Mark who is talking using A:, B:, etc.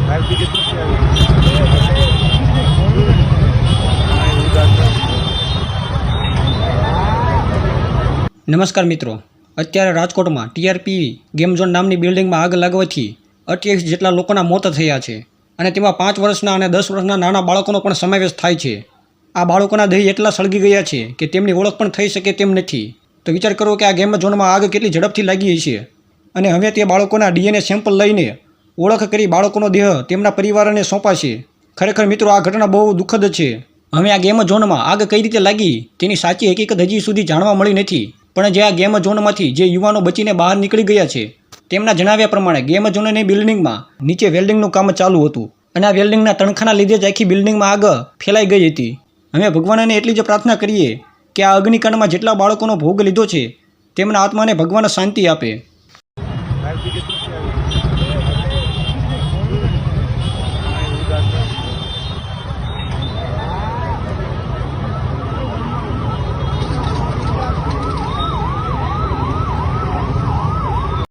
A: નમસ્કાર મિત્રો, અત્યારે રાજકોટમાં TRP ગેમ ઝોન નામની બિલ્ડિંગમાં આગ લાગવાથી 28 જેટલા લોકોના મોત થયા છે અને તેમાં 5 વર્ષના અને 10 વર્ષના નાના બાળકોનો પણ સમાવેશ થાય છે. આ બાળકોના દેહ એટલા સળગી ગયા છે કે તેમની ઓળખ પણ થઈ શકે તેમ નથી. તો વિચાર કરો કે આ ગેમ ઝોનમાં આગ કેટલી ઝડપથી લાગી છે અને હવે તે બાળકોના DNA સેમ્પલ લઈને ઓળખ કરી બાળકોનો દેહ તેમના પરિવારને સોંપાશે. ખરેખર મિત્રો, આ ઘટના બહુ દુઃખદ છે. હવે આ ગેમ ઝોનમાં આગ કઈ રીતે લાગી તેની સાચી હકીકત હજી સુધી જાણવા મળી નથી. પણ જે આ ગેમ ઝોનમાંથી જે યુવાનો બચીને બહાર નીકળી ગયા છે તેમના જણાવ્યા પ્રમાણે ગેમ ઝોનની બિલ્ડિંગમાં નીચે વેલ્ડિંગનું કામ ચાલુ હતું અને આ વેલ્ડિંગના તણખાના લીધે જ આખી બિલ્ડિંગમાં આગ ફેલાઈ ગઈ હતી. અમે ભગવાનને એટલી જ પ્રાર્થના કરીએ કે આ અગ્નિકાંડમાં જેટલા બાળકોનો ભોગ લીધો છે તેમના આત્માને ભગવાન શાંતિ આપે.